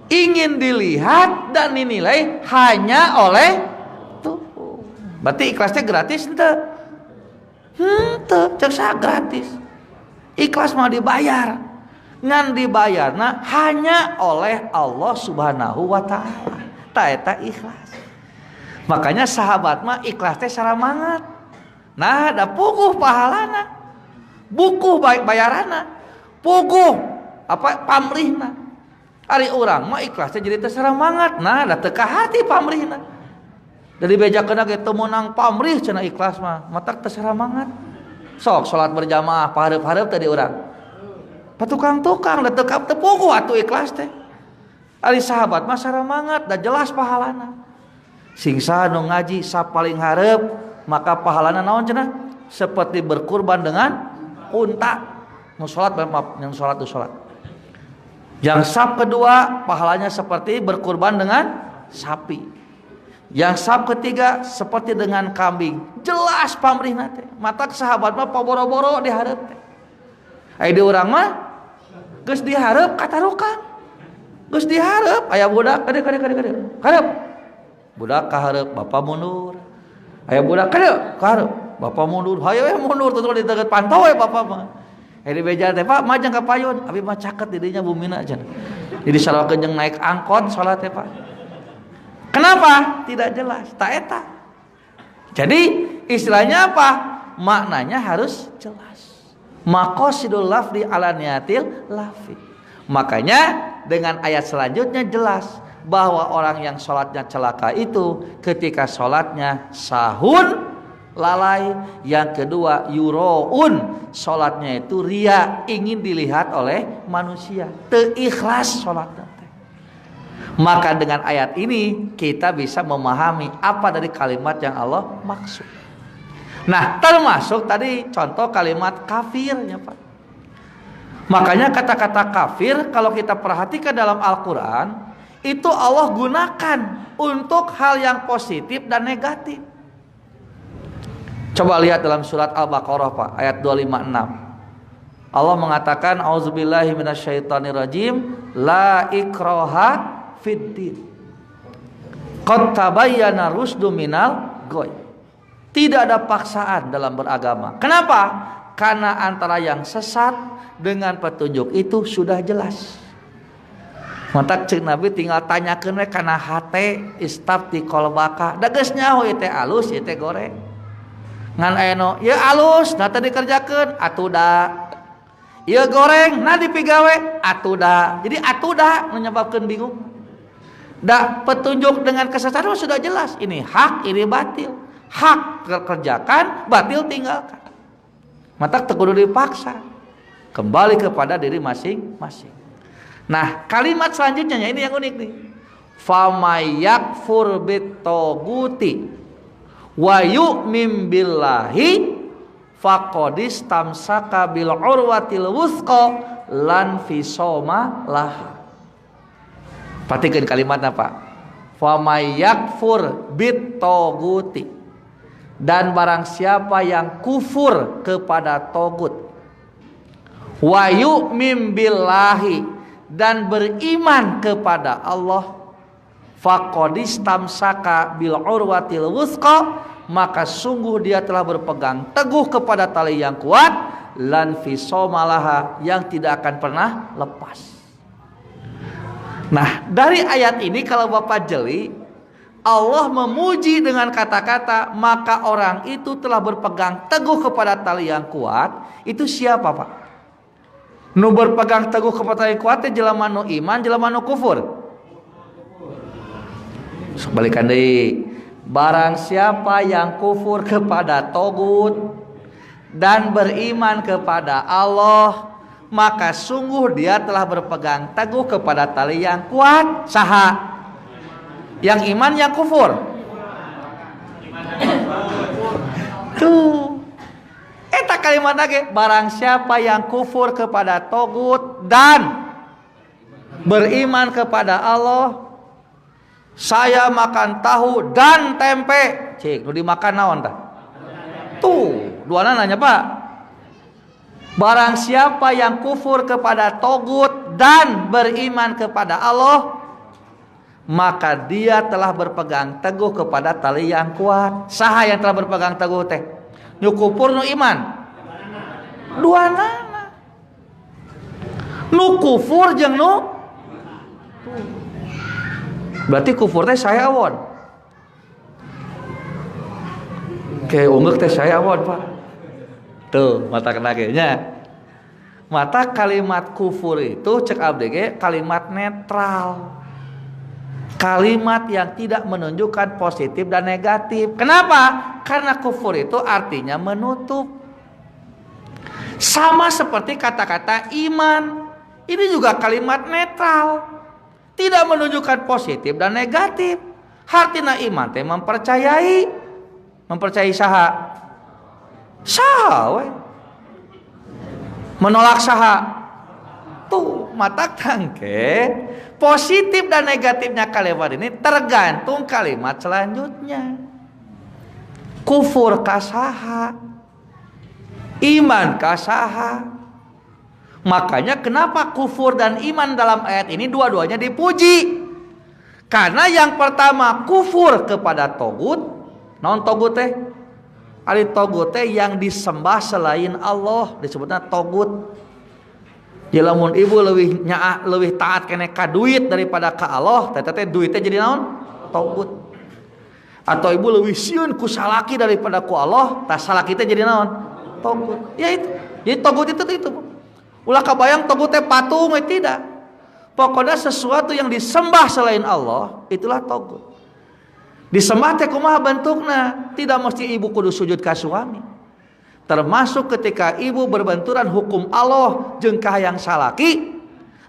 Speaker 1: ingin dilihat dan dinilai hanya oleh tuh. Berarti ikhlasnya gratis ente? Cek gratis. Ikhlas mah dibayar. Ngan dibayarna hanya oleh Allah Subhanahu wa taala. Ta eta ikhlas. Makanya sahabat mah ikhlas teh saramangat. Nah, da puguh pahalana. Bukuh bayaranna. Puguh apa pamrihna. Ari urang mah ikhlas teh jadi teh saramangat. Nah, da teu ka hati pamrihna. Dari bejakeuna ge teu meunang pamrih cenah ikhlas mah. Matak teu saramangat. Sok salat berjamaah pahareup-hareup teh di urang. Patukang-tukang da teu puguh atuh ikhlas teh. Ari sahabat mah saramangat da jelas pahalana. Sing saha nu ngaji sapaling hareup maka pahalana naon cenah? Seperti berkurban dengan unta. Nu salat maaf, yang salat tu salat. Yang sab kedua pahalanya seperti berkurban dengan sapi. Yang sab ketiga seperti dengan kambing. Jelas pamrihna teh. Matak sahabat mah paboro-boro di hareup teh. Ai di urang mah geus dihareup katarukang. Geus dihareup aya budak kade. Hareup. Budak kahareup bapak mundur. Aya budak kade kahareup bapak mundur. Hayo we mundur tuh di deket pantau we bapak mah. Di beja teh Pak majang ka payun, abi mah caket di dinya bumina cenah. Jadi sarokeun jeung naik angkot salat teh Pak. Kenapa? Tidak jelas. Ta eta. Jadi istilahnya apa? Maknanya harus jelas. Maqasidul lafzi ala niyatil lafzi. Makanya dengan ayat selanjutnya jelas bahwa orang yang sholatnya celaka itu ketika sholatnya sahun lalai, yang kedua yuroun, sholatnya itu ria, ingin dilihat oleh manusia, teu ikhlas sholatnya. Maka dengan ayat ini kita bisa memahami apa dari kalimat yang Allah maksud. Nah, termasuk tadi contoh kalimat kafirnya Pak. Makanya kata-kata kafir kalau kita perhatikan dalam Al-Quran itu Allah gunakan untuk hal yang positif dan negatif. Coba lihat dalam surat Al-Baqarah Pak, ayat 256. Allah mengatakan auzubillahi minasyaitonirrajim, la ikraha fiddin. Qad tabayyana rusdu minal ghoi. Tidak ada paksaan dalam beragama. Kenapa? Karena antara yang sesat dengan petunjuk itu sudah jelas. Mata cek Nabi tinggal tanyakeun we kana hate istafti qalbaka. Da geus nyaho ieu teh alus ieu teh goreng. Ngan aya nu ieu alus na teh dikerjakeun atuh da. Ieu goreng na dipigawe atuh da. Jadi atuh da menyebabkan bingung. Da petunjuk dengan kesesatan sudah jelas. Ini hak, ini batil. Hak kerjakan, batil tinggalkan. Mata teu kudu dipaksa. Kembali kepada diri masing-masing. Nah, kalimat selanjutnya ini yang unik nih. Famayakfur bitoguti wa yu'min billahi faqadis tamsaka bil urwatil wuthqa lan fisoma lah. Perhatikan kalimatnya Pak. Famayakfur bitoguti, dan barang siapa yang kufur kepada togut, wa yu'min billahi, dan beriman kepada Allah, faqadis tamsaka bil urwatil wuthqa, maka sungguh dia telah berpegang teguh kepada tali yang kuat, lan fisomalaha, yang tidak akan pernah lepas. Nah, dari ayat ini kalau Bapak jeli, Allah memuji dengan kata-kata maka orang itu telah berpegang teguh kepada tali yang kuat. Itu siapa Pak? Nu berpegang teguh kepada tali yang kuat jelema nu iman, jelema nu kufur. Sebalikan deui. Barang siapa yang kufur kepada togut dan beriman kepada Allah, maka sungguh dia telah berpegang teguh kepada tali yang kuat. Saha? Yang iman, yang kufur. Tuh. Eta kalimat lagi, barang siapa yang kufur kepada togut dan beriman kepada Allah, saya makan tahu dan tempe. Cik, nu dimakan naon tah? Tuh, duana nanya Pak. Barang siapa yang kufur kepada togut dan beriman kepada Allah, maka dia telah berpegang teguh kepada tali yang kuat. Saha yang telah berpegang teguh teh? Nu kufur nu iman. Duanana. Nu kufur jeung nu berarti kufur teh saya awon. Kayak ungguk teh saya awon, Pak. Tuh, mata kena nya. Mata kalimat kufur itu cek abdi ge kalimat netral. Kalimat yang tidak menunjukkan positif dan negatif. Kenapa? Karena kufur itu artinya menutup. Sama seperti kata-kata iman. Ini juga kalimat netral. Tidak menunjukkan positif dan negatif. Artinya iman teh mempercayai. Mempercayai saha? Saha we. Menolak saha? Tuh, mata tangke. Positif dan negatifnya kalimat ini tergantung kalimat selanjutnya. Kufur kasaha, iman kasaha. Makanya kenapa kufur dan iman dalam ayat ini dua-duanya dipuji? Karena yang pertama kufur kepada togut. Non togut teh? Ari togut teh yang disembah selain Allah disebutnya togut. Lamun ibu leuwih taat kene ka duit daripada ka Allah, teh duitnya jadi naon? Togut. Atau ibu leuwih sieun ku salaki daripada ku Allah, tah salaki teh jadi naon? Togut. Ya itu. Jadi togut itu. Ulah kabayang togut teh patung tidak. Pokoknya sesuatu yang disembah selain Allah, itulah togut. Disembah teh kumaha bentukna? Tidak mesti ibu kudu sujud ka suami. Termasuk ketika ibu berbenturan hukum Allah jeung kahayang salaki,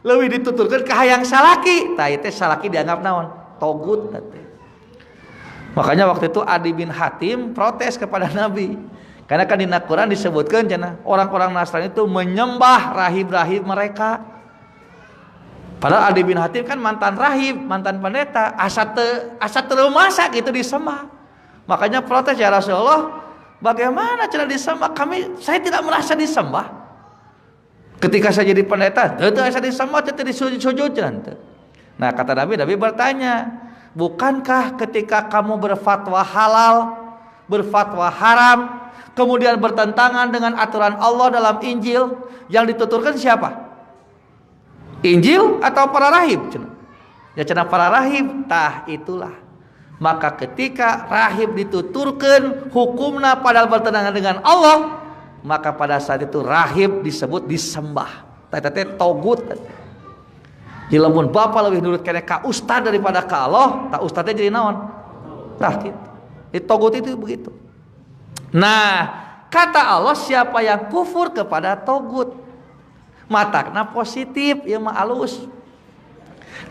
Speaker 1: leuwih dituturkeun kahayang salaki, tah teh salaki dianggap naon? Togut teh. Makanya waktu itu Adi bin Hatim protes kepada Nabi. Karena kan di Quran disebutkan cenah orang-orang Nasrani itu menyembah rahib-rahib mereka. Padahal Adi bin Hatim kan mantan rahib, mantan pendeta, asa teu masa gitu disembah. Makanya protes, ya Rasulullah, bagaimana cara disembah? Saya tidak merasa disembah. Ketika saya jadi pendeta, itu saya disembah, itu disujud. Nah kata Nabi bertanya, bukankah ketika kamu berfatwa halal, berfatwa haram, kemudian bertentangan dengan aturan Allah dalam Injil, yang dituturkan siapa? Injil atau para rahib? Ya cenah para rahib. Tah itulah. Maka ketika rahib dituturkan hukumna padahal bertentangan dengan Allah, maka pada saat itu rahib disebut disembah. Teh togut. Jadi lamun bapak lebih nurut kene ka ustad daripada ka Allah, tak ustadnya jadi naon? Tah kitu. Itu togut itu begitu. Nah, kata Allah siapa yang kufur kepada togut, matakna positif, ieu mah alus.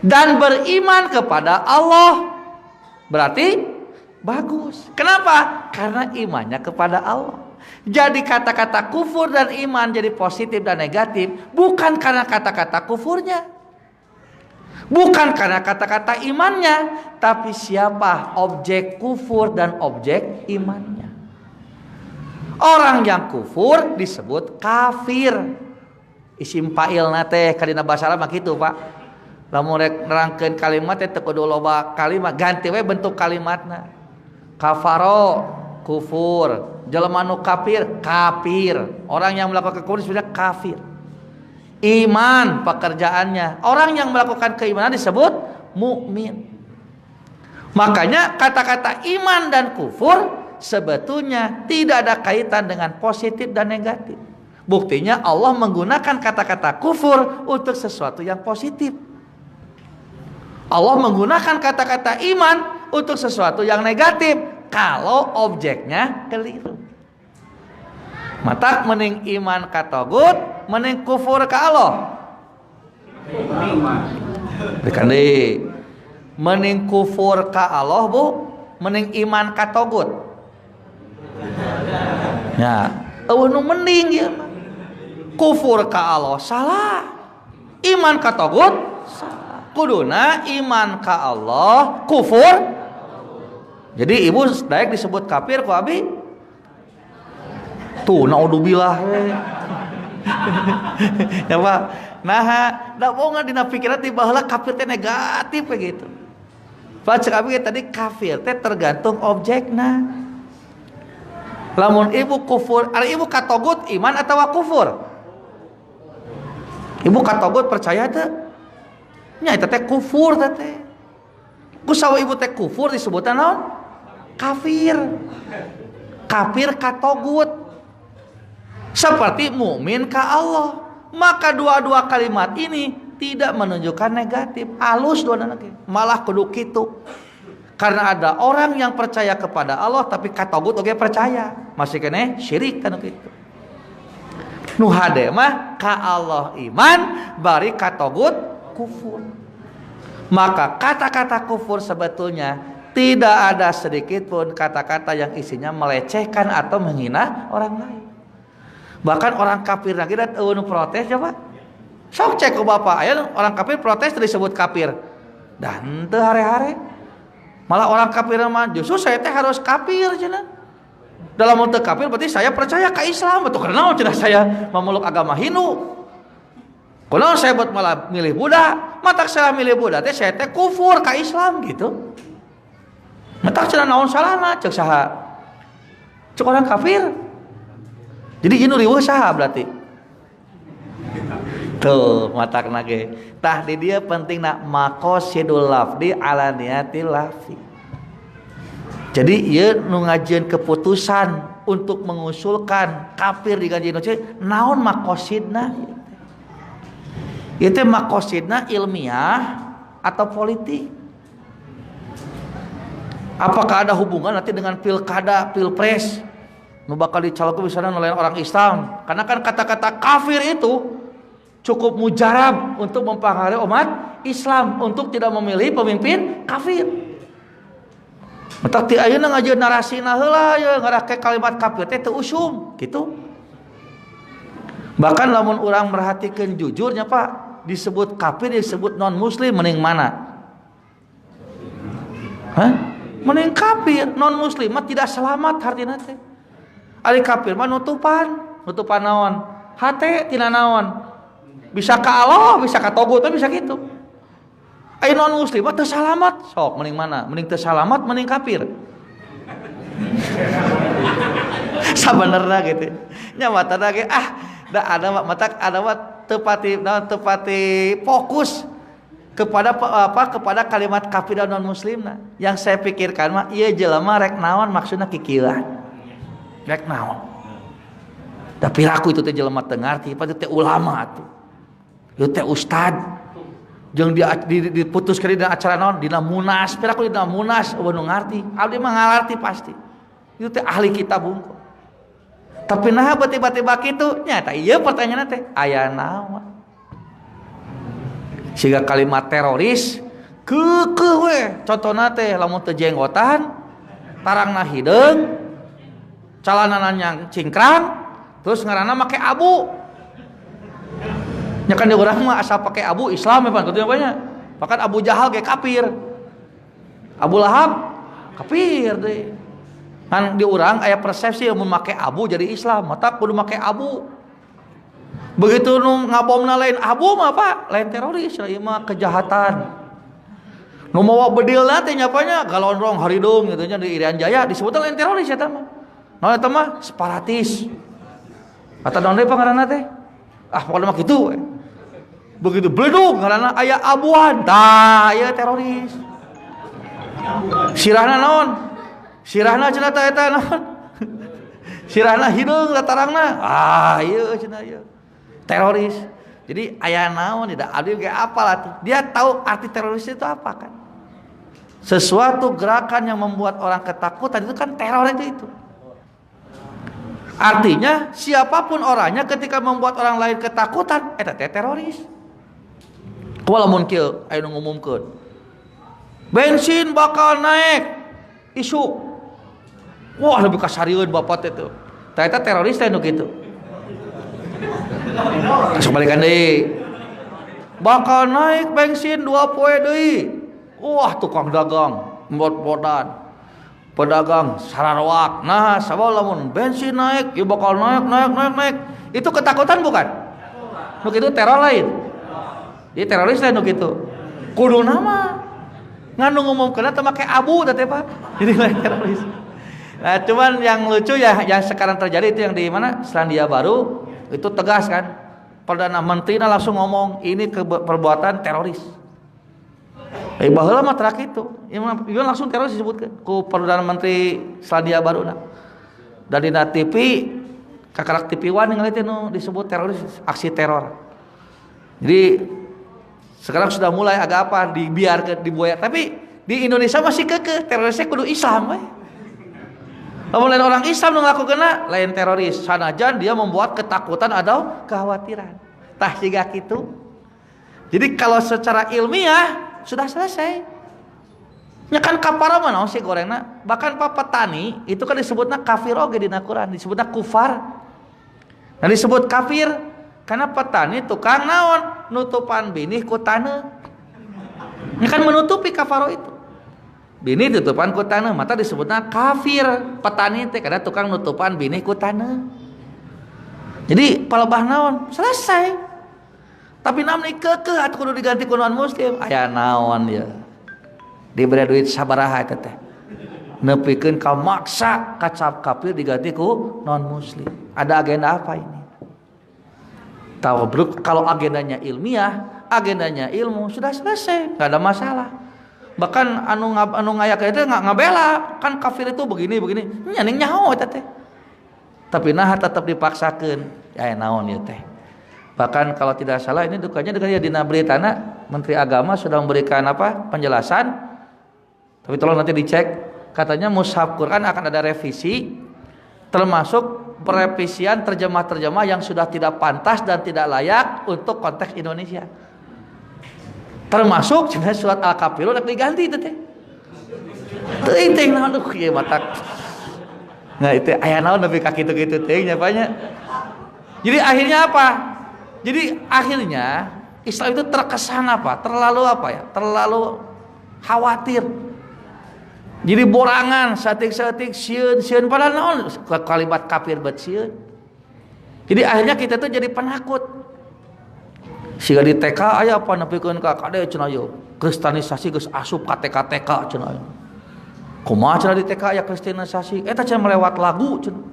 Speaker 1: Dan beriman kepada Allah berarti bagus. Kenapa? Karena imannya kepada Allah. Jadi kata-kata kufur dan iman jadi positif dan negatif bukan karena kata-kata kufurnya, bukan karena kata-kata imannya, tapi siapa objek kufur dan objek imannya. Orang yang kufur disebut kafir. Isim fa'ilna teh kadina basa Arab mah kitu, Pak. Lamun rek nerangkeun kalimat teh teu kudu loba kalimat, ganti we bentuk kalimatna. Kafaro kufur, jelema nu kafir kafir. Orang yang melakukan kekufuran disebut kafir. Iman pekerjaannya. Orang yang melakukan keimanan disebut mukmin. Makanya kata-kata iman dan kufur sebetulnya tidak ada kaitan dengan positif dan negatif. Buktinya Allah menggunakan kata-kata kufur untuk sesuatu yang positif. Allah menggunakan kata-kata iman untuk sesuatu yang negatif kalau objeknya keliru. Mata mending iman ka togut, mending kufur ka Allah. Dekande mending kufur ka Allah, Bu, mending iman ka togut. Ya, eueuh nu mending ieu mah. Kufur ka Allah salah. Iman ka tagut salah. Kuduna iman ka Allah, kufur. Jadi ibu daek disebut kafir ku abi. Tuh naudzubillah we. Ya Pak. Nah, da bohong dina pikiran ti baheula kafir teh negatif begitu. Pak cek abi tadi kafir teh tergantung objekna. Lamun ibu kufur, ari ibu katogut iman atawa kufur? Ibu katogut percaya teh? Nya eta teh kufur teh. Ku sawa ibu teh kufur disebutna naon? Kafir. Kafir katogut. Seperti mukmin ka Allah. Maka dua-dua kalimat ini tidak menunjukkan negatif. Halus dua nanti. Malah kudu kitu. Karena ada orang yang percaya kepada Allah tapi katogut oge percaya. Masih kene syirik kan kitu. Nu hade mah ka Allah iman bari katogut kufur. Maka kata-kata kufur sebetulnya tidak ada sedikit pun kata-kata yang isinya melecehkan atau menghina orang lain. Bahkan orang kafir lagi dat nu protes coba. Sok cek ke bapak, aya orang kafir protes disebut kafir. Dan teu hare-hare. Malah orang kafir mah justru saya teh harus kafir cenah. Dalam teu kafir berarti saya percaya ke Islam. Betul karena cenah saya memeluk agama Hindu. Kalau saya buat malah milih Buddha, matak saya milih Buddha teh saya teh kufur ke Islam gitu. Matak cenah naon salahna cek saha? Cek orang kafir. Jadi ini riweuh saha berarti? Tuh matak nage. Tah di dia pentingna maqasidul lafzi ala niyatil lafzi. Jadi ieu nu ngajieun keputusan untuk mengusulkan kafir digajieun naon maqasidna? Ieu teh maqasidna ilmiah atau politik? Apakah ada hubungan nanti dengan pilkada, pilpres? Nu bakal dicalonkeun misalnya oleh orang Islam. Karena kan kata-kata kafir itu cukup mujarab untuk mempengaruhi umat Islam untuk tidak memilih pemimpin kafir. Matak ti ayeuna ngajieun narasina heula ya ngarake kalimat kafir teh teu usum gitu. Bahkan lamun urang merhatikeun jujurnya Pak, disebut kafir disebut non muslim mending mana? Hah? Mending kafir, non muslim mah tidak selamat hartina teh. Ari kafir mah nutupan naon? Hate tina naon? Bisa ka Allah, bisa ka togut, bisa gitu. Ai non muslim mah teu salamat, sok mending mana? Mending teu salamat, mending kafir. Sabenerna gitu. Nya mata ge da ada mata ada tepati fokus kepada kepada kalimat kafir dan non muslimna. Yang saya pikirkan mah ieu jelema rek naon maksudna kikieuan. Rek naon. Tapi aku itu teh jelema teu ngarti, pasti teh ulama atuh. Ieu teh ustad. Jeung diputuskeun dina acara naon? Dina munas. Piraku dina munas eueuh nu ngarti. Abdi mah ngalarti pasti. Ieu teh ahli kitab unggul. Tapi nah tiba-tiba kitu nya tah ieu pertanyaanna teh aya naon? Siga kalimat teroris keukeuh we. Contona teh lamun teu jenggotan, tarangna hideung, calanana yang cingkrang, terus ngaranna make abu. Nya kan di urang mah asa pake abu Islam ya Pak, kitu nya. Bahkan Abu Jahal ge kafir. Abu Lahab kafir deui. Kan di urang aya persepsi mun make abu jadi Islam, mata kudu make abu. Begitu nu ngabomna lain abu mah Pak, lain teroris, ieu mah kejahatan. Nu mawa bedilna teh nyapanya galonrong haridung gitu nya di Irian Jaya disebutna lain teroris eta mah. Naon eta mah separatis. Eta naon deui pangaranna teh? Pokona mah kitu we. Begitu bledug ngaranna aya abuan, tah ieu teroris. Sirahna naon? Sirahna cenah tah eta naon? Sirahna hideung latarangna. Ieu cenah ieu. Teroris. Jadi aya naon tidak ada ge apal atuh. Dia tahu arti teroris itu apa kan? Sesuatu gerakan yang membuat orang ketakutan itu kan teror itu. Artinya siapapun orangnya ketika membuat orang lain ketakutan eta teh teroris. Walaupun kieu aya nu ngumumkeun. Bensin bakal naik isu. Wah lebih kasarieun bapak teh tuh. Ternyata teroris teh nu kitu. Masuk balikan deui. Bakal naik bensin 2 poe deui. Wah, tukang dagang mbot-bodan. Pedagang sararwak. Nah, sabab lamun bensin naik, ya bakal naik. Itu ketakutan bukan? Nu kitu teror lain. Jadi teroris lain nu kitu. Kudu nama nganu ngumumkeun teh make abu teh Pak. Jadi lain teroris. Nah, cuman yang lucu ya yang sekarang terjadi itu yang di mana? Selandia Baru itu tegas kan. Perdana Menteri langsung ngomong ini perbuatan teroris. Baheula mah terak itu. Ieu langsung teroris disebutkeun ku Perdana Menteri Selandia Baru na. Dan di TV kakarak TV One yang itu disebut teroris, aksi teror. Jadi sekarang sudah mulai agak apa dibiarkan dibuaya, tapi di Indonesia masih kekeh terorisnya kudu Islam we. Lamun lain orang Islam nu ngakukeunna lain teroris, sanajan dia membuat ketakutan atau kekhawatiran. Tah siga kitu. Jadi kalau secara ilmiah sudah selesai. Nya kan kafara mah naon sih gorengna? Bahkan Pak petani itu kan disebutna kafir oge dina Quran, disebutna kufar. Nah disebut kafir karena petani tukang naon nutupan binih ku taneuh. Nya kan menutupi kafaro itu. Bini tutupan ku taneuh mata disebutna kafir. Petani teh karena tukang nutupan binih ku taneuh. Jadi palebah naon selesai. Tapi namanya kekeh atuh kudu diganti ku non muslim. Aya naon ya. Diberi duit sabaraha eta teh. Nepikeun ka maksa kacap kafir diganti ku non muslim. Ada agenda apa ini? Tahu kalau agendanya ilmiah, agendanya ilmu sudah selesai, nggak ada masalah. Bahkan anu ngayak itu nggak ngabela, kan kafir itu begini nyaning nyaho eta teh. Tapi nah tetap dipaksakan, ya naon ya teh. Bahkan kalau tidak salah ini dukanya dengan dina beritana Menteri Agama sudah memberikan apa penjelasan. Tapi tolong nanti dicek, katanya mushaf Quran akan ada revisi, termasuk perevisian terjemah-terjemah yang sudah tidak pantas dan tidak layak untuk konteks Indonesia. Termasuk surat Al-Kafirun udah diganti itu teh. Teuing teh naon ieu matak. Nah itu aya naon nepi ka kitu-kitu teh nya banyak. Jadi akhirnya apa? Jadi akhirnya Islam itu terkesan apa? Terlalu apa ya? Terlalu khawatir. Jadi borangan, satik-satik, sieun padahal naon kalimat kafir bet sieun. Jadi akhirnya kita tuh jadi penakut. Siga di TK aya apa nepikeun ka kade cenah ieu. Kristenisasi geus asup ka TK-TK cenah ieu. Kumaha cenah di TK aya kristenisasi? Eta cenah melewat lagu cenah.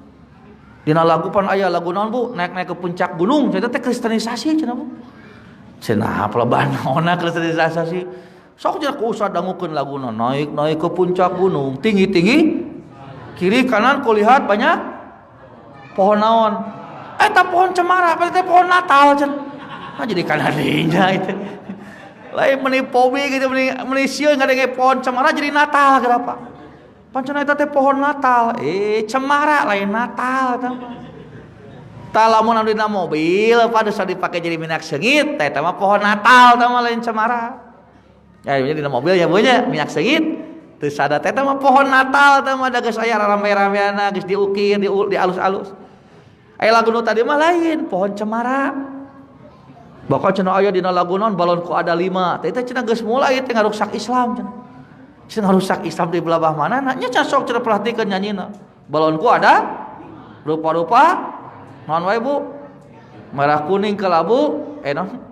Speaker 1: Dina lagu pan aya lagu naon Bu? Naik-naik ke puncak gunung, cenah teh kristenisasi cenah Bu. Cenah pelebah naonna kristenisasi? Sok cenah ku usah dangukeun laguna naik ke puncak gunung tinggi-tinggi kiri kanan kulihat banyak pohon naon eta pohon cemara apa teh pohon Natal cenah. Nah jadi kana dinya itu lain meuni pobi gitu meuni sieun ngadenge pohon cemara jadi Natal kenapa pancen eta teh pohon Natal cemara lain Natal eta mah tah lamun anu dina mobil pada usah dipake jadi minyak seungit teh eta mah pohon Natal tah mah lain cemara. Ya di mobil ya punya minyak sengit terus ada teh mah pohon Natal teh mah da geus aya rame-rameana geus diukir di alus-alus. Aya lagu nu tadi mah lain pohon cemara. Bakal cenah aya dina lagu naon balonku ada 5. Teh cenah geus mulai teh ngarusak Islam cenah. Cenah ngarusak Islam di belah mana nya cenah sok cenah perhatikeun nyanyina. Balonku ada rupa-rupa naon wae Bu? Merah kuning kelabu naon?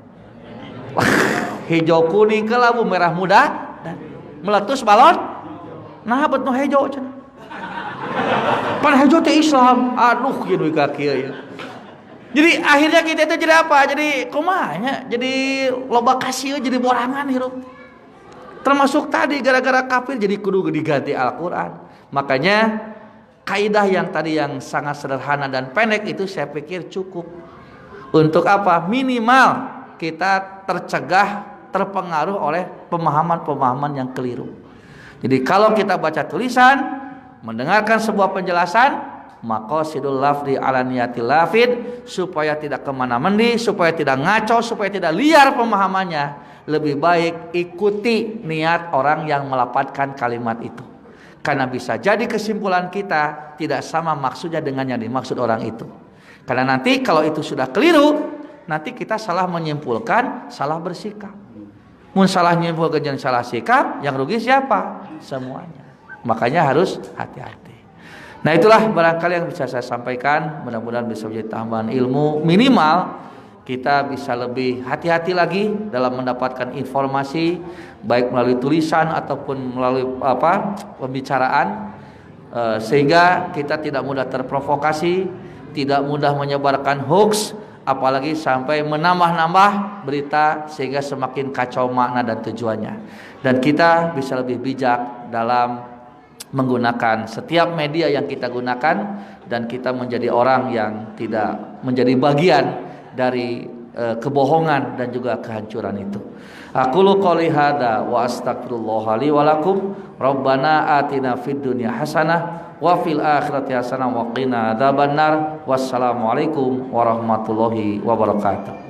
Speaker 1: Hijau kuning kelabu merah muda dan meletus balon nah bet nu hijau cenah pan hijau teh Islam aduh kieu ka kieu ya. Jadi akhirnya kita itu jadi apa? Jadi kumaha nya? Jadi loba kasih jadi borangan hirup. Termasuk tadi gara-gara kafir jadi kudu diganti Al-Qur'an. Makanya kaidah yang tadi yang sangat sederhana dan pendek itu saya pikir cukup untuk apa? Minimal kita tercegah terpengaruh oleh pemahaman-pemahaman yang keliru. Jadi kalau kita baca tulisan, mendengarkan sebuah penjelasan, maqasidul lafzi ala niyatil lafid, supaya tidak kemana-mandi, supaya tidak ngaco, supaya tidak liar pemahamannya, lebih baik ikuti niat orang yang melafadzkan kalimat itu. Karena bisa jadi kesimpulan kita tidak sama maksudnya dengan yang dimaksud orang itu. Karena nanti kalau itu sudah keliru, nanti kita salah menyimpulkan, salah bersikap. Mun salah menyimpulkan dan salah sikap, yang rugi siapa? Semuanya. Makanya harus hati-hati. Nah, itulah barangkali yang bisa saya sampaikan. Mudah-mudahan bisa menjadi tambahan ilmu. Minimal kita bisa lebih hati-hati lagi dalam mendapatkan informasi, baik melalui tulisan ataupun melalui pembicaraan, sehingga kita tidak mudah terprovokasi, tidak mudah menyebarkan hoax, apalagi sampai menambah-nambah berita sehingga semakin kacau makna dan tujuannya. Dan kita bisa lebih bijak dalam menggunakan setiap media yang kita gunakan, dan kita menjadi orang yang tidak menjadi bagian dari kebohongan dan juga kehancuran itu. Aqulu qouli hadza wa astaghfirullah li wa lakum. Rabbana atina fid dunya hasanah wa fil akhirati hasanah wa qina adzabannar. Wassalamualaikum warahmatullahi wabarakatuh.